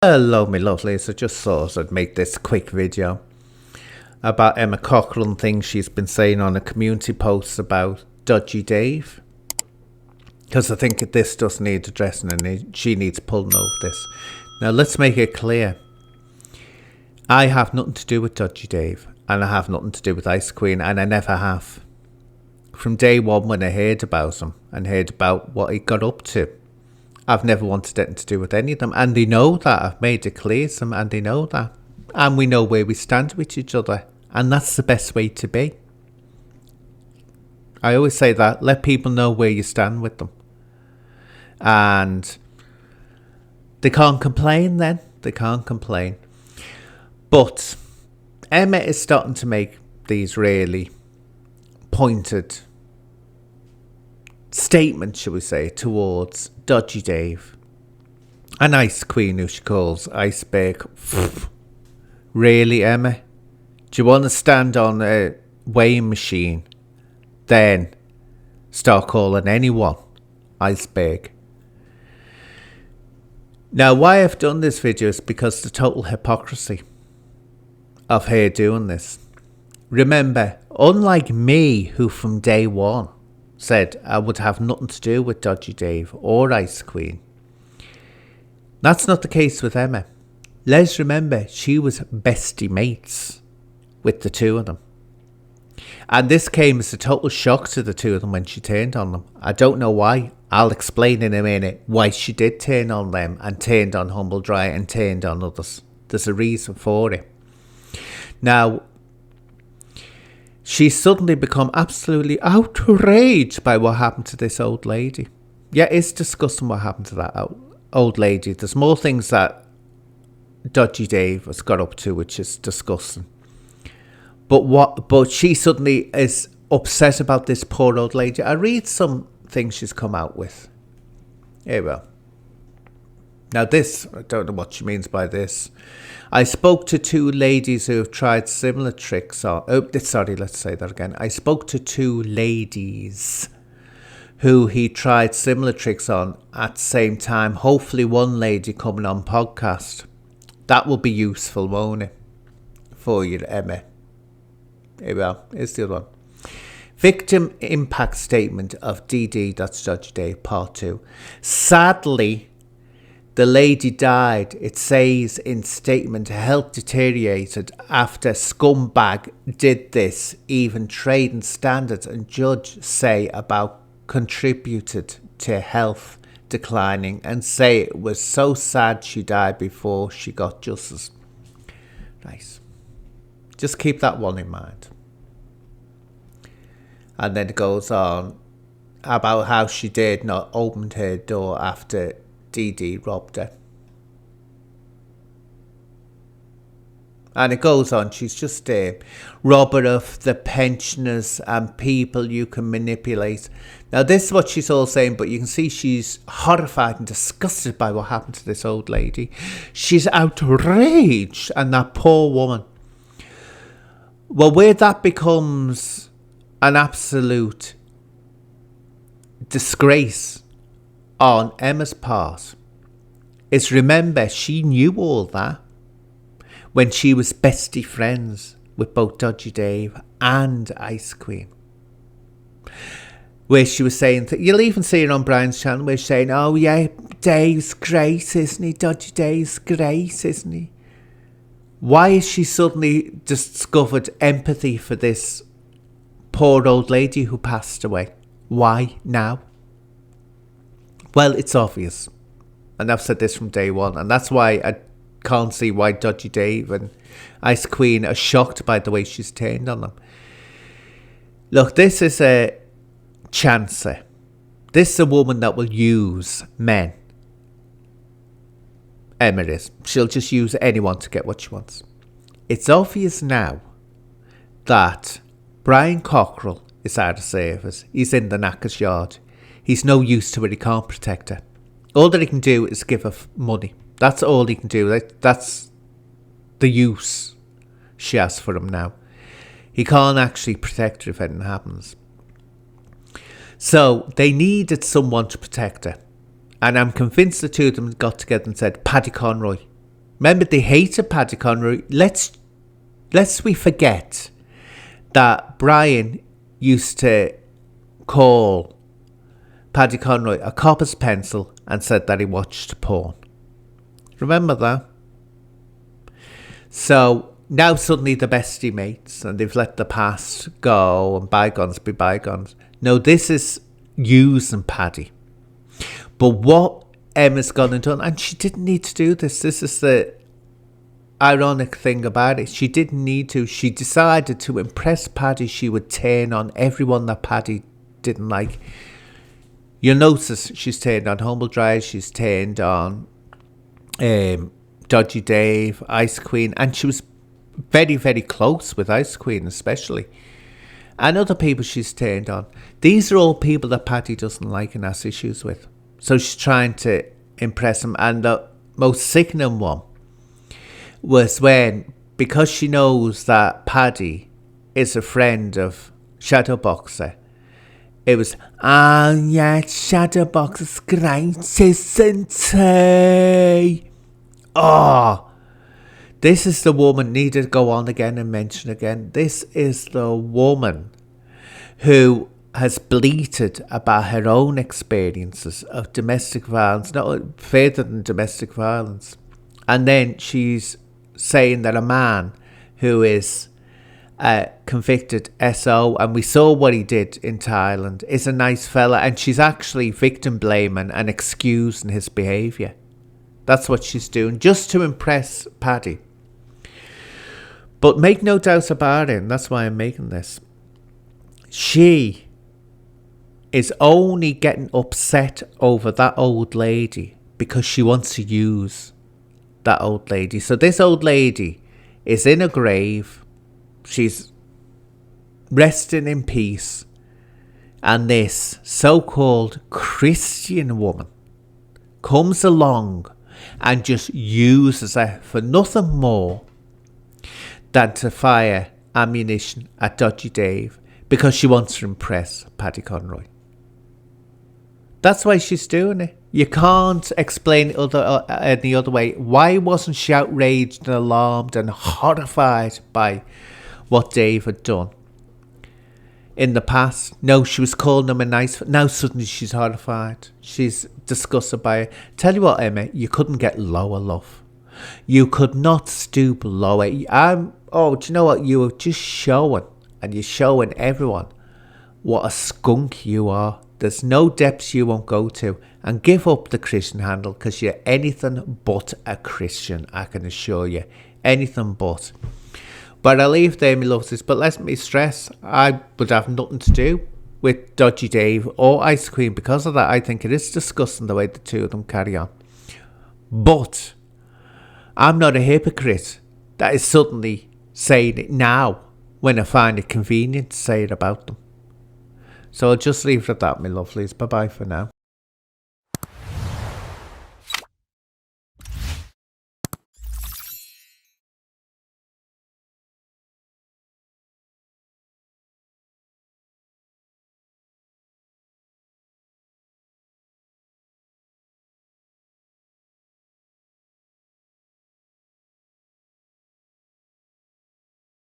Hello my lovelies, I just thought I'd make this quick video about Emma Cockrell and things she's been saying on a community post about Dodgy Dave, because I think this does need addressing and she needs pulling over this. Now let's make it clear, I have nothing to do with Dodgy Dave and I have nothing to do with Ice Queen, and I never have. From day one when I heard about him and heard about what he got up to, I've never wanted anything to do with any of them, and they know that. I've made it clear to them, and they know that. And we know where we stand with each other, and that's the best way to be. I always say that, let people know where you stand with them. And they can't complain then. They can't complain. But Emma is starting to make these really pointed statement, shall we say, towards Dodgy Dave and Ice Queen, who she calls Iceberg. Really, Emma? Do you want to stand on a weighing machine, then start calling anyone Iceberg? Now, why I've done this video is because the total hypocrisy of her doing this. Remember, unlike me, who from day one said I would have nothing to do with Dodgy Dave or Ice Queen, that's not the case with Emma. Let's remember, she was bestie mates with the two of them. And this came as a total shock to the two of them when she turned on them. I don't know why. I'll explain in a minute why she did turn on them and turned on Humble Dry and turned on others. There's a reason for it. Now, she's suddenly become absolutely outraged by what happened to this old lady. Yeah, it's disgusting what happened to that old lady. There's more things that Dodgy Dave has got up to, which is disgusting. But she suddenly is upset about this poor old lady. I read some things she's come out with. Here we go. Now this, I don't know what she means by this. I spoke to two ladies who have tried similar tricks on... let's say that again. I spoke to two ladies who he tried similar tricks on at the same time. Hopefully one lady coming on podcast. That will be useful, won't it? For you, Emma. Here we are. Here's the other one. Victim impact statement of DD, that's Dodgy Dave, part 2. Sadly, the lady died. It says in statement, health deteriorated after scumbag did this. Even trading standards and judge say about contributed to health declining and say it was so sad she died before she got justice. Nice. Just keep that one in mind. And then it goes on about how she did not open her door after DD robbed her. And it goes on, she's just a robber of the pensioners and people you can manipulate. Now this is what she's all saying, but you can see she's horrified and disgusted by what happened to this old lady. She's outraged, and that poor woman. Well, where that becomes an absolute disgrace on Emma's part is, remember, she knew all that when she was bestie friends with both Dodgy Dave and Ice Queen. Where she was saying, you'll even see it on Brian's channel, where she's saying, oh yeah, Dave's great, isn't he? Dodgy Dave's great, isn't he? Why is she suddenly discovered empathy for this poor old lady who passed away? Why now? Well, it's obvious. And I've said this from day one. And that's why I can't see why Dodgy Dave and Ice Queen are shocked by the way she's turned on them. Look, this is a chancer. This is a woman that will use men. Emma is. She'll just use anyone to get what she wants. It's obvious now that Brian Cockrell is out of service. He's in the knacker's yard. He's no use to her. He can't protect her. All that he can do is give her money. That's all he can do. That's the use she has for him now. He can't actually protect her if anything happens. So they needed someone to protect her. And I'm convinced the two of them got together and said, Paddy Conroy, Remember, they hated Paddy Conroy. Let's we forget that Brian used to call Paddy Conroy a copper's pencil and said that he watched porn. Remember that? So now suddenly they're bestie mates and they've let the past go and bygones be bygones. No, this is using Paddy. But what Emma's gone and done, and she didn't need to do this. This is the ironic thing about it. She didn't need to. She decided to impress Paddy. She would turn on everyone that Paddy didn't like. You'll notice she's turned on Humble Dry, she's turned on Dodgy Dave, Ice Queen, and she was very, very close with Ice Queen especially. And other people she's turned on. These are all people that Paddy doesn't like and has issues with. So she's trying to impress them. And the most sickening one was when, because she knows that Paddy is a friend of Shadowboxer, it was, oh yeah, Shadowboxer's great, isn't he? Oh, this is the woman, needed to go on again and mention again. This is the woman who has bleated about her own experiences of domestic violence, not further than domestic violence. And then she's saying that a man who is convicted SO, and we saw what he did in Thailand, is a nice fella, and she's actually victim blaming and excusing his behaviour. That's what she's doing, just to impress Paddy. But make no doubt about it, and that's why I'm making this. She is only getting upset over that old lady because she wants to use that old lady. So this old lady is in a grave. She's resting in peace. And this so-called Christian woman comes along and just uses her for nothing more than to fire ammunition at Dodgy Dave because she wants to impress Paddy Conroy. That's why she's doing it. You can't explain it any other way. Why wasn't she outraged and alarmed and horrified by what Dave had done in the past? No, she was calling him a nice... Now suddenly she's horrified. She's disgusted by it. Tell you what, Emma, you couldn't get lower, love. You could not stoop lower. Do you know what? You were just showing, and you're showing everyone what a skunk you are. There's no depths you won't go to. And give up the Christian handle, because you're anything but a Christian, I can assure you. Anything but. But I'll leave there, my loves. But let me stress, I would have nothing to do with Dodgy Dave or Ice Queen because of that. I think it is disgusting the way the two of them carry on. But I'm not a hypocrite that is suddenly saying it now when I find it convenient to say it about them. So I'll just leave it at that, my lovelies. Bye-bye for now.